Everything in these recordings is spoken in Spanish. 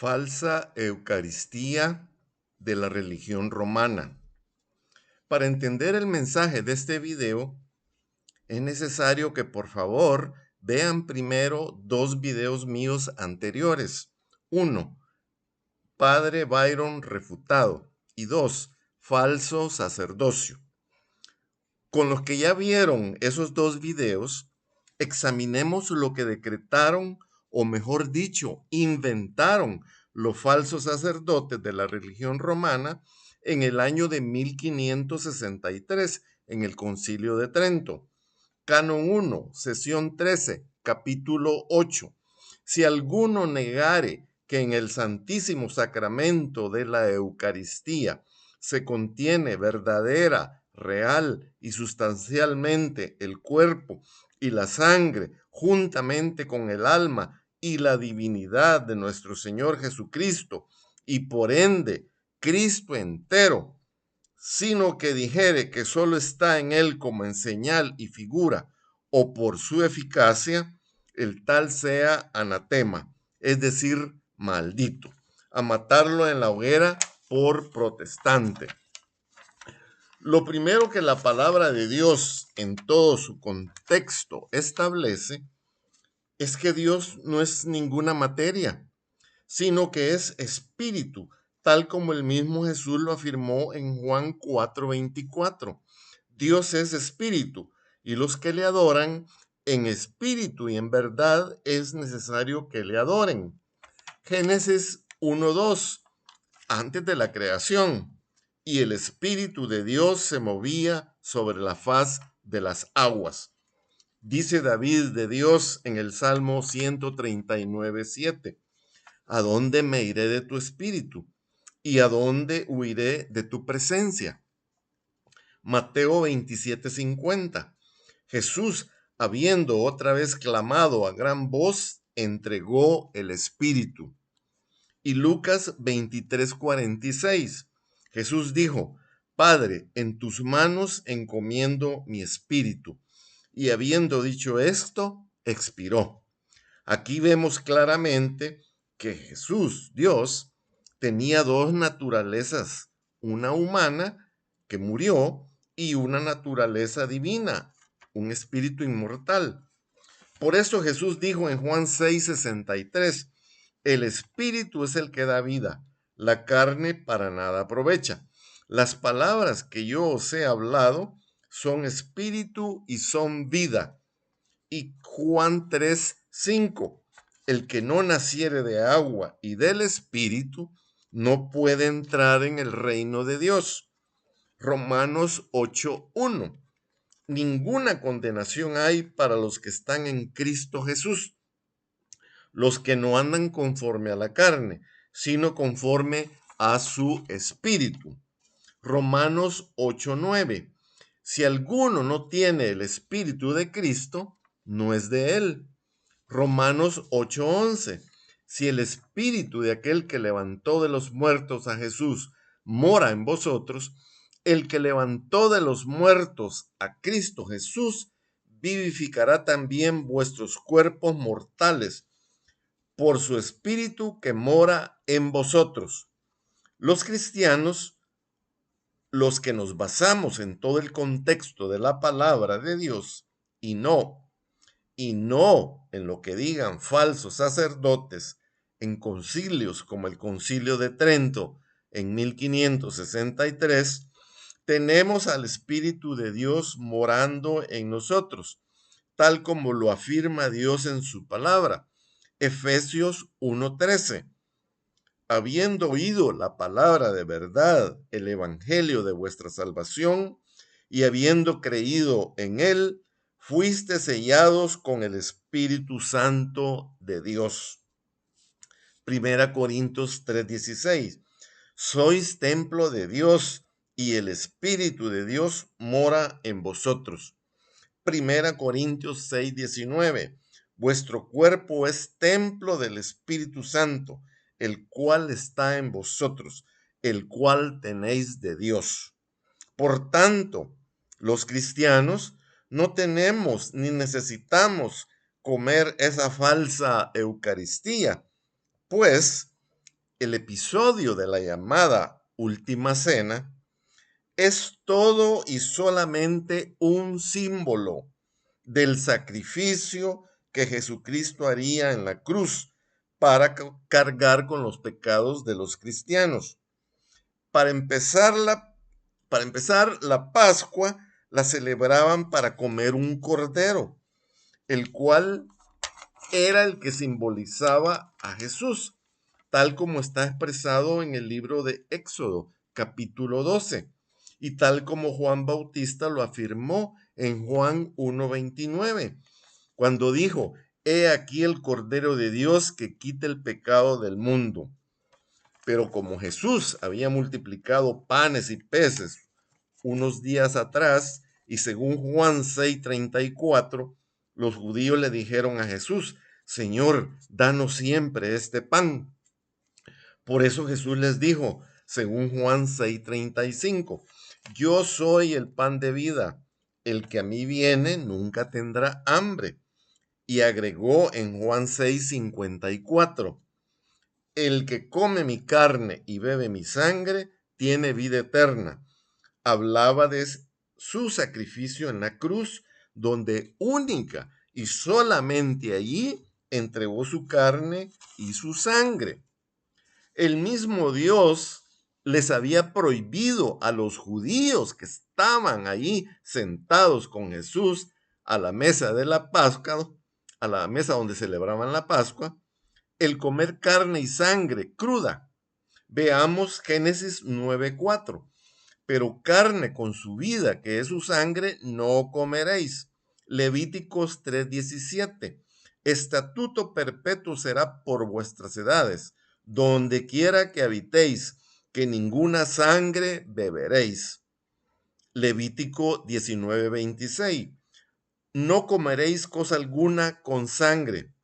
Falsa Eucaristía de la religión romana. Para entender el mensaje de este video, es necesario que por favor vean primero dos videos míos anteriores. Uno, Padre Byron refutado, y dos, falso sacerdocio. Con los que ya vieron esos dos videos, examinemos lo que decretaron, o mejor dicho, inventaron los falsos sacerdotes de la religión romana en el año de 1563 en el Concilio de Trento. Canon 1, sesión 13, capítulo 8. Si alguno negare que en el Santísimo Sacramento de la Eucaristía se contiene verdadera, real y sustancialmente el cuerpo y la sangre, juntamente con el alma y la divinidad de nuestro Señor Jesucristo, y por ende Cristo entero, sino que dijere que solo está en él como en señal y figura, o por su eficacia, el tal sea anatema, es decir, maldito, a matarlo en la hoguera por protestante. Lo primero que la palabra de Dios en todo su contexto establece es que Dios no es ninguna materia, sino que es espíritu, tal como el mismo Jesús lo afirmó en Juan 4:24. Dios es espíritu, y los que le adoran en espíritu y en verdad es necesario que le adoren. Génesis 1:2, antes de la creación, y el espíritu de Dios se movía sobre la faz de las aguas. Dice David de Dios en el Salmo 139:7. ¿A dónde me iré de tu espíritu? ¿Y a dónde huiré de tu presencia? Mateo 27:50. Jesús, habiendo otra vez clamado a gran voz, entregó el espíritu. Y Lucas 23:46. Jesús dijo: Padre, en tus manos encomiendo mi espíritu. Y habiendo dicho esto, expiró. Aquí vemos claramente que Jesús, Dios, tenía dos naturalezas, una humana que murió y una naturaleza divina, un espíritu inmortal. Por eso Jesús dijo en Juan 6:63, el espíritu es el que da vida, la carne para nada aprovecha. Las palabras que yo os he hablado son espíritu y son vida. Y Juan 3:5, el que no naciere de agua y del espíritu no puede entrar en el reino de Dios. Romanos 8:1, ninguna condenación hay para los que están en Cristo Jesús, los que no andan conforme a la carne, sino conforme a su espíritu. Romanos 8:9, si alguno no tiene el espíritu de Cristo, no es de él. Romanos 8:11, si el espíritu de aquel que levantó de los muertos a Jesús mora en vosotros, el que levantó de los muertos a Cristo Jesús vivificará también vuestros cuerpos mortales por su espíritu que mora en vosotros. Los cristianos, los que nos basamos en todo el contexto de la palabra de Dios y no en lo que digan falsos sacerdotes en concilios como el Concilio de Trento en 1563, tenemos al Espíritu de Dios morando en nosotros, tal como lo afirma Dios en su palabra. Efesios 1:13. Habiendo oído la palabra de verdad, el evangelio de vuestra salvación, y habiendo creído en él, fuiste sellados con el Espíritu Santo de Dios. Primera Corintios 3:16. Sois templo de Dios y el Espíritu de Dios mora en vosotros. Primera Corintios 6:19. Vuestro cuerpo es templo del Espíritu Santo, el cual está en vosotros, el cual tenéis de Dios. Por tanto, los cristianos no tenemos ni necesitamos comer esa falsa Eucaristía, pues el episodio de la llamada Última Cena es todo y solamente un símbolo del sacrificio que Jesucristo haría en la cruz para cargar con los pecados de los cristianos. Para empezar, la Pascua la celebraban para comer un cordero, el cual era el que simbolizaba a Jesús, tal como está expresado en el libro de Éxodo, capítulo 12, y tal como Juan Bautista lo afirmó en Juan 1:29, cuando dijo: He aquí el Cordero de Dios que quita el pecado del mundo. Pero como Jesús había multiplicado panes y peces unos días atrás, y según Juan 6:34, los judíos le dijeron a Jesús: Señor, danos siempre este pan. Por eso Jesús les dijo, según Juan 6:35, yo soy el pan de vida, el que a mí viene nunca tendrá hambre. Y agregó en Juan 6:54, el que come mi carne y bebe mi sangre tiene vida eterna. Hablaba de su sacrificio en la cruz, donde única y solamente allí entregó su carne y su sangre. El mismo Dios les había prohibido a los judíos que estaban ahí sentados con Jesús a la mesa de la Pascua, a la mesa donde celebraban la Pascua, el comer carne y sangre cruda. Veamos Génesis 9:4. Pero carne con su vida, que es su sangre, no comeréis. Levíticos 3:17. Estatuto perpetuo será por vuestras edades, donde quiera que habitéis, que ninguna sangre beberéis. Levítico 19:26. No comeréis cosa alguna con sangre.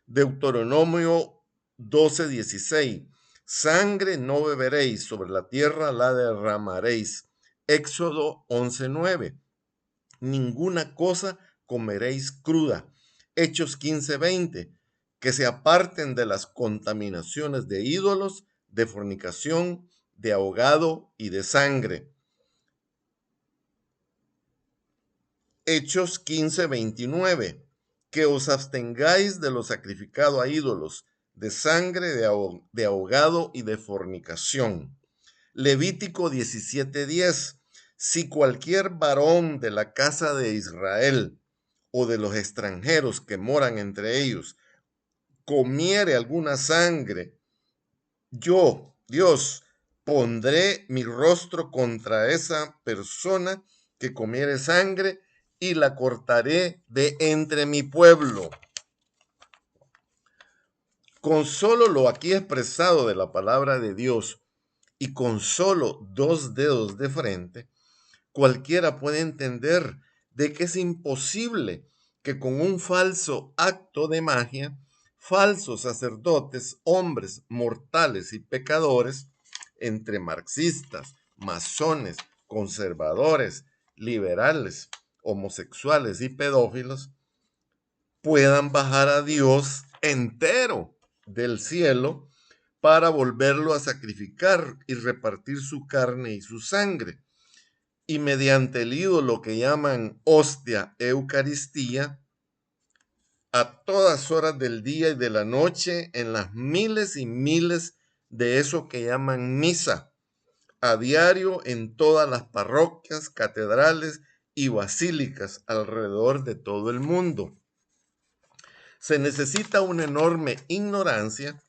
Deuteronomio 12:16. Sangre no beberéis, sobre la tierra la derramaréis. Éxodo 11:9. Ninguna cosa comeréis cruda. Hechos 15:20. Que se aparten de las contaminaciones de ídolos, de fornicación, de ahogado y de sangre. Hechos 15:29. Que os abstengáis de lo sacrificado a ídolos, de sangre, de ahogado y de fornicación. Levítico 17:10. Si cualquier varón de la casa de Israel o de los extranjeros que moran entre ellos comiere alguna sangre, yo, Dios, pondré mi rostro contra esa persona que comiere sangre y la cortaré de entre mi pueblo. Con solo lo aquí expresado de la palabra de Dios y con solo 2 dedos de frente, cualquiera puede entender de que es imposible que con un falso acto de magia, falsos sacerdotes, hombres mortales y pecadores, entre marxistas, masones, conservadores, liberales, homosexuales y pedófilos, puedan bajar a Dios entero del cielo para volverlo a sacrificar y repartir su carne y su sangre. Y mediante el ídolo que llaman hostia, Eucaristía, a todas horas del día y de la noche, en las miles y miles de eso que llaman misa, a diario en todas las parroquias, catedrales y basílicas alrededor de todo el mundo. Se necesita una enorme ignorancia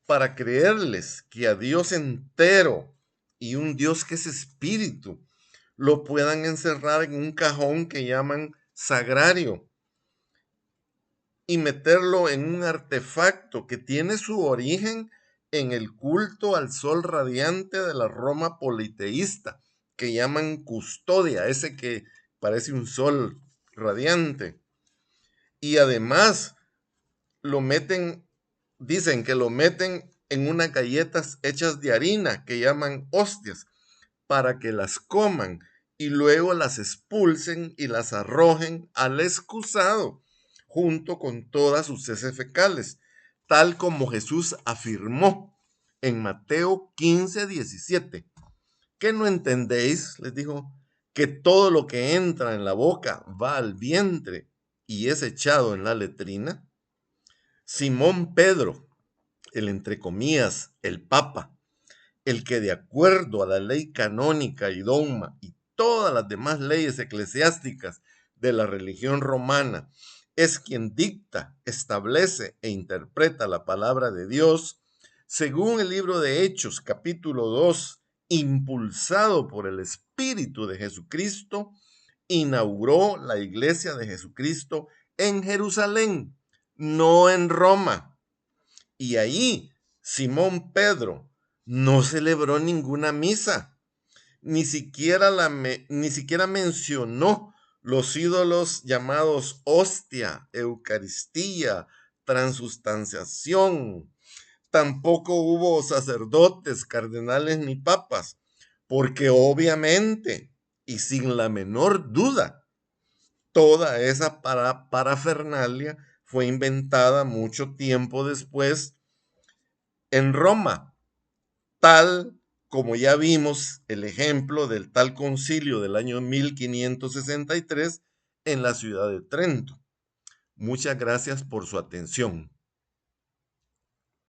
para creerles que a Dios entero y un Dios que es espíritu lo puedan encerrar en un cajón que llaman sagrario y meterlo en un artefacto que tiene su origen en el culto al sol radiante de la Roma politeísta, que llaman custodia, ese que parece un sol radiante. Y además lo meten, dicen que lo meten en unas galletas hechas de harina que llaman hostias, para que las coman y luego las expulsen y las arrojen al excusado junto con todas sus heces fecales, tal como Jesús afirmó en Mateo 15:17. ¿Qué no entendéis? Les dijo, que todo lo que entra en la boca va al vientre y es echado en la letrina. Simón Pedro, el entre comillas, el Papa, el que de acuerdo a la ley canónica y dogma y todas las demás leyes eclesiásticas de la religión romana, es quien dicta, establece e interpreta la palabra de Dios, según el libro de Hechos, capítulo 2, impulsado por el Espíritu de Jesucristo, inauguró la iglesia de Jesucristo en Jerusalén, no en Roma. Y ahí Simón Pedro no celebró ninguna misa, ni siquiera mencionó los ídolos llamados hostia, eucaristía, transustanciación. Tampoco hubo sacerdotes, cardenales ni papas, porque obviamente y sin la menor duda, toda esa parafernalia fue inventada mucho tiempo después en Roma, tal como ya vimos el ejemplo del tal concilio del año 1563 en la ciudad de Trento. Muchas gracias por su atención.